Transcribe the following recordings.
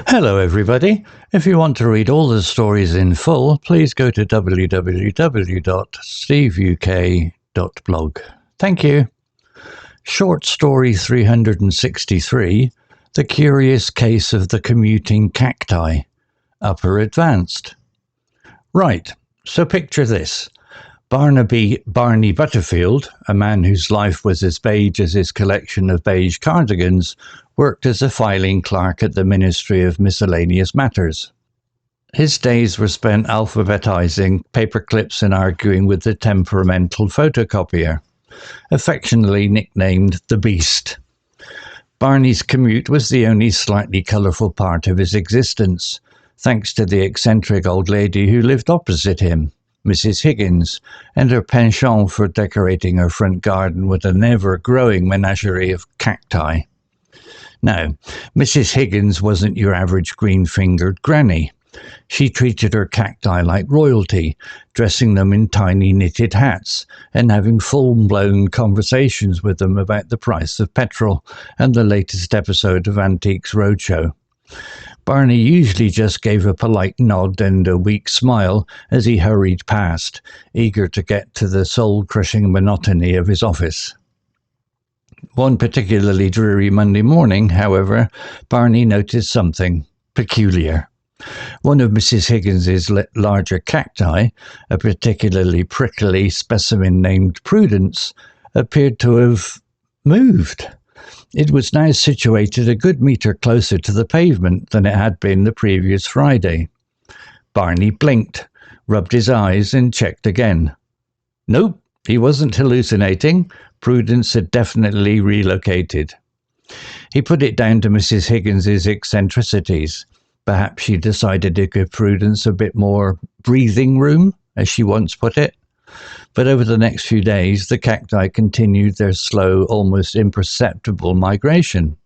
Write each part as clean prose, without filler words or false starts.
Hello everybody. If you want to read all the stories in full, please go to www.steveuk.blog. Thank you. Short story 363, The Curious Case of the Commuting Cacti, Upper Advanced. Right, so picture this. Barnaby Barney Butterfield, a man whose life was as beige as his collection of beige cardigans, worked as a filing clerk at the Ministry of Miscellaneous Matters. His days were spent alphabetising paperclips and arguing with the temperamental photocopier, affectionately nicknamed the Beast. Barney's commute was the only slightly colourful part of his existence, thanks to the eccentric old lady who lived opposite him, Mrs. Higgins, and her penchant for decorating her front garden with an ever-growing menagerie of cacti. Now, Mrs. Higgins wasn't your average green-fingered granny. She treated her cacti like royalty, dressing them in tiny knitted hats and having full-blown conversations with them about the price of petrol and the latest episode of Antiques Roadshow. Barney usually just gave a polite nod and a weak smile as he hurried past, eager to get to the soul-crushing monotony of his office. One particularly dreary Monday morning, however, Barney noticed something peculiar. One of Mrs. Higgins's larger cacti, a particularly prickly specimen named Prudence, appeared to have moved. It was now situated a good metre closer to the pavement than it had been the previous Friday. Barney blinked, rubbed his eyes, and checked again. Nope, he wasn't hallucinating. Prudence had definitely relocated. He put it down to Mrs. Higgins's eccentricities. Perhaps she decided to give Prudence a bit more breathing room, as she once put it. But over the next few days, the cacti continued their slow, almost imperceptible migration.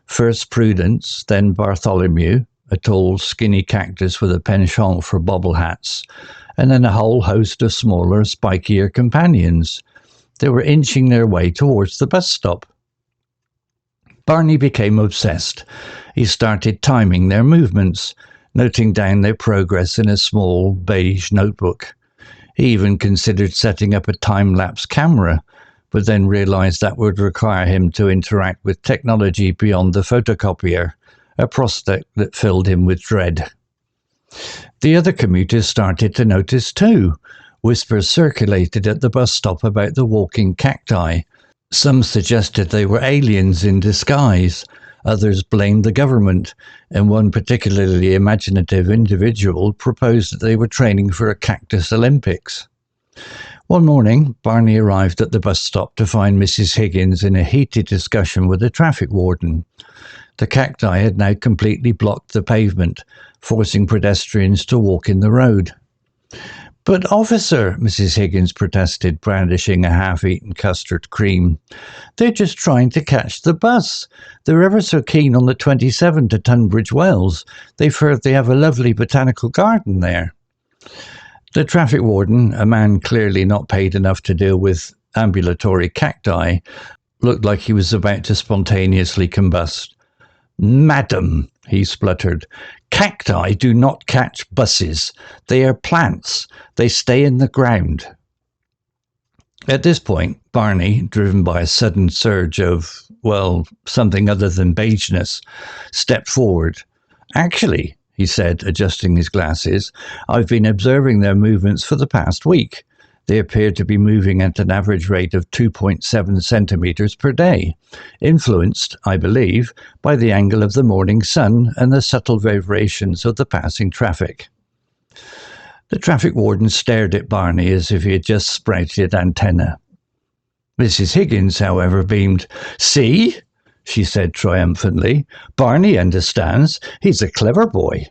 First Prudence, then Bartholomew, a tall, skinny cactus with a penchant for bobble hats, and then a whole host of smaller, spikier companions. They were inching their way towards the bus stop. Barney became obsessed. He started timing their movements, noting down their progress in a small, beige notebook. He even considered setting up a time-lapse camera, but then realized that would require him to interact with technology beyond the photocopier, a prospect that filled him with dread. The other commuters started to notice too. Whispers circulated at the bus stop about the walking cacti. Some suggested they were aliens in disguise. Others blamed the government, and one particularly imaginative individual proposed that they were training for a cactus Olympics. One morning, Barney arrived at the bus stop to find Mrs. Higgins in a heated discussion with a traffic warden. The cacti had now completely blocked the pavement, forcing pedestrians to walk in the road. "But, officer," Mrs. Higgins protested, brandishing a half-eaten custard cream, "they're just trying to catch the bus. They're ever so keen on the 27 to Tunbridge Wells. They've heard they have a lovely botanical garden there." The traffic warden, a man clearly not paid enough to deal with ambulatory cacti, looked like he was about to spontaneously combust. "Madam," he spluttered, "cacti do not catch buses. They are plants. They stay in the ground." At this point, Barney, driven by a sudden surge of, something other than beigeness, stepped forward. "Actually," he said, adjusting his glasses, "I've been observing their movements for the past week. They appear to be moving at an average rate of 2.7 centimetres per day, influenced, I believe, by the angle of the morning sun and the subtle vibrations of the passing traffic." The traffic warden stared at Barney as if he had just sprouted antenna. Mrs. Higgins, however, beamed. "See?" she said triumphantly. "Barney understands. He's a clever boy."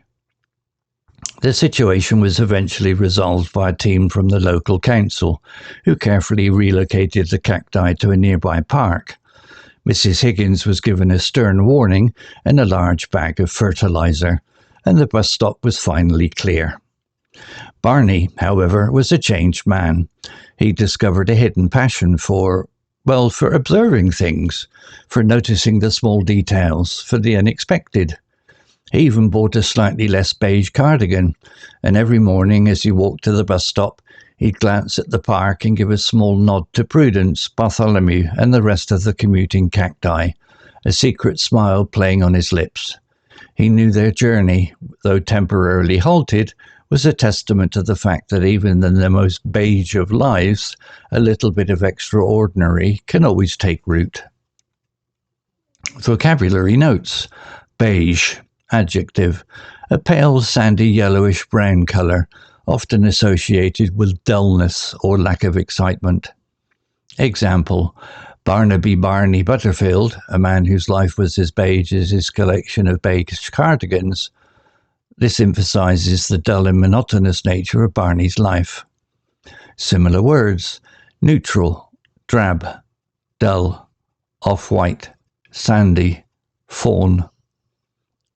The situation was eventually resolved by a team from the local council, who carefully relocated the cacti to a nearby park. Mrs. Higgins was given a stern warning and a large bag of fertilizer, and the bus stop was finally clear. Barney, however, was a changed man. He discovered a hidden passion for observing things, for noticing the small details, for the unexpected. He even bought a slightly less beige cardigan, and every morning as he walked to the bus stop, he'd glance at the park and give a small nod to Prudence, Bartholomew, and the rest of the commuting cacti, a secret smile playing on his lips. He knew their journey, though temporarily halted, was a testament to the fact that even in the most beige of lives, a little bit of extraordinary can always take root. Vocabulary notes. Beige, adjective, a pale sandy yellowish brown colour, often associated with dullness or lack of excitement. Example, Barnaby Barney Butterfield, a man whose life was as beige as his collection of beige cardigans. This emphasises the dull and monotonous nature of Barney's life. Similar words, neutral, drab, dull, off-white, sandy, fawn.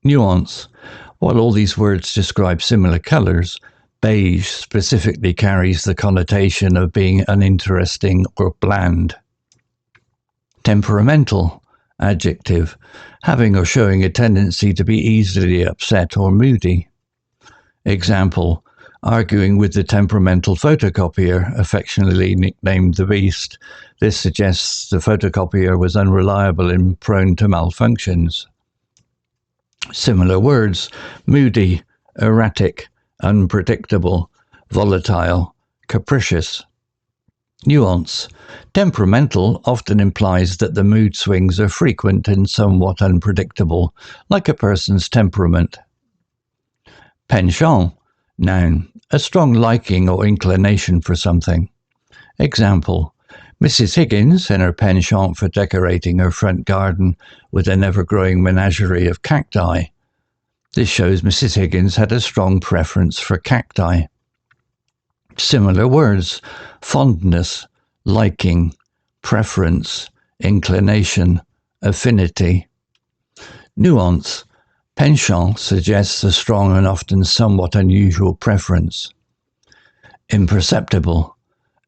Nuance. While all these words describe similar colours, beige specifically carries the connotation of being uninteresting or bland. Temperamental, adjective, having or showing a tendency to be easily upset or moody. Example, arguing with the temperamental photocopier, affectionately nicknamed the Beast. This suggests the photocopier was unreliable and prone to malfunctions. Similar words, moody, erratic, unpredictable, volatile, capricious. Nuance. Temperamental often implies that the mood swings are frequent and somewhat unpredictable, like a person's temperament. Penchant, noun, a strong liking or inclination for something. Example, Mrs. Higgins and her penchant for decorating her front garden with an ever-growing menagerie of cacti. This shows Mrs. Higgins had a strong preference for cacti. Similar words, fondness, liking, preference, inclination, affinity. Nuance. Penchant suggests a strong and often somewhat unusual preference. Imperceptible,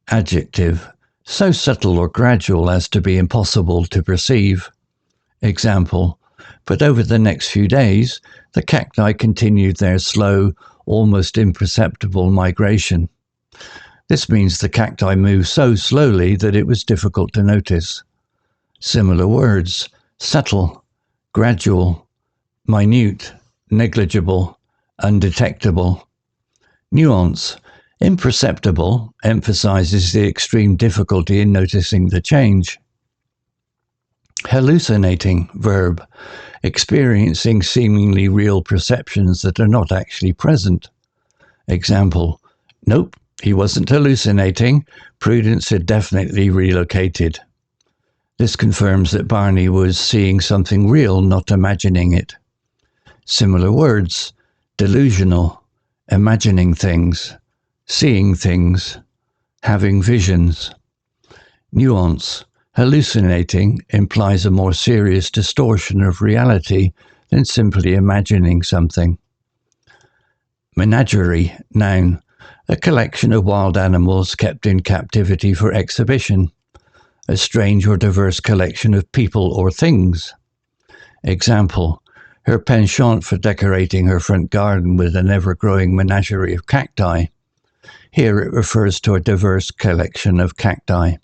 adjective, so subtle or gradual as to be impossible to perceive. Example, but over the next few days, the cacti continued their slow, almost imperceptible migration. This means the cacti moved so slowly that it was difficult to notice. Similar words, subtle, gradual, minute, negligible, undetectable. Nuance. Imperceptible emphasizes the extreme difficulty in noticing the change. Hallucinating, verb, experiencing seemingly real perceptions that are not actually present. Example, nope, he wasn't hallucinating. Prudence had definitely relocated. This confirms that Barney was seeing something real, not imagining it. Similar words, delusional, imagining things, seeing things, having visions. Nuance. Hallucinating implies a more serious distortion of reality than simply imagining something. Menagerie, noun, a collection of wild animals kept in captivity for exhibition. A strange or diverse collection of people or things. Example, her penchant for decorating her front garden with an ever-growing menagerie of cacti. Here it refers to a diverse collection of cacti.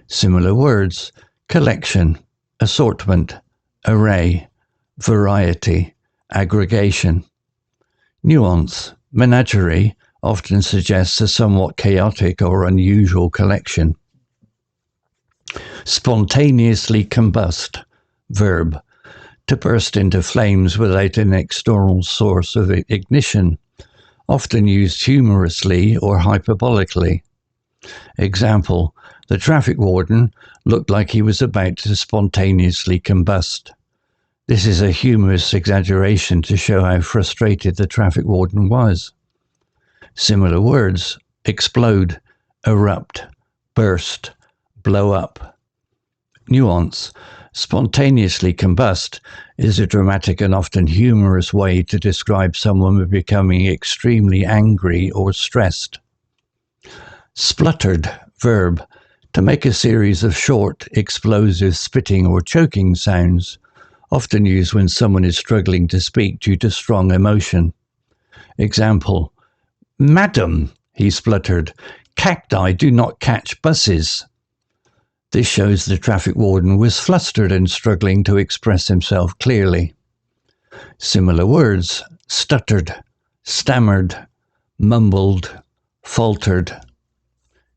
Similar words, collection, assortment, array, variety, aggregation. Nuance, menagerie often suggests a somewhat chaotic or unusual collection. Spontaneously combust, verb, to burst into flames without an external source of ignition, often used humorously or hyperbolically. Example, the traffic warden looked like he was about to spontaneously combust. This is a humorous exaggeration to show how frustrated the traffic warden was. Similar words, explode, erupt, burst, blow up. Nuance. Spontaneously combust is a dramatic and often humorous way to describe someone becoming extremely angry or stressed. Spluttered, verb, to make a series of short, explosive spitting or choking sounds, often used when someone is struggling to speak due to strong emotion. Example, "Madam," he spluttered, "cacti do not catch buses." This shows the traffic warden was flustered and struggling to express himself clearly. Similar words, stuttered, stammered, mumbled, faltered.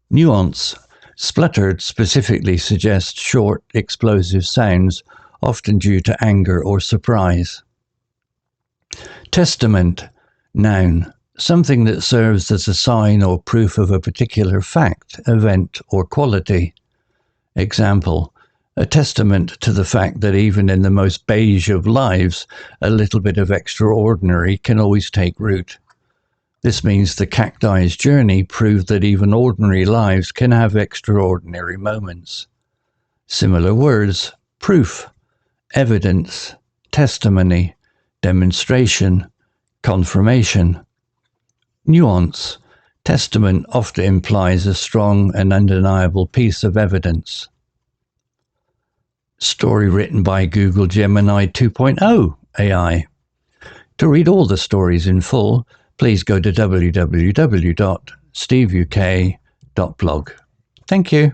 Nuance, spluttered specifically suggests short, explosive sounds, often due to anger or surprise. Testament, noun, something that serves as a sign or proof of a particular fact, event, or quality. Example, a testament to the fact that even in the most beige of lives, a little bit of extraordinary can always take root. This means the cacti's journey proved that even ordinary lives can have extraordinary moments. Similar words, proof, evidence, testimony, demonstration, confirmation. Nuance, testament often implies a strong and undeniable piece of evidence. Story written by Google Gemini 2.0 AI. To read all the stories in full, please go to www.steveuk.blog. Thank you.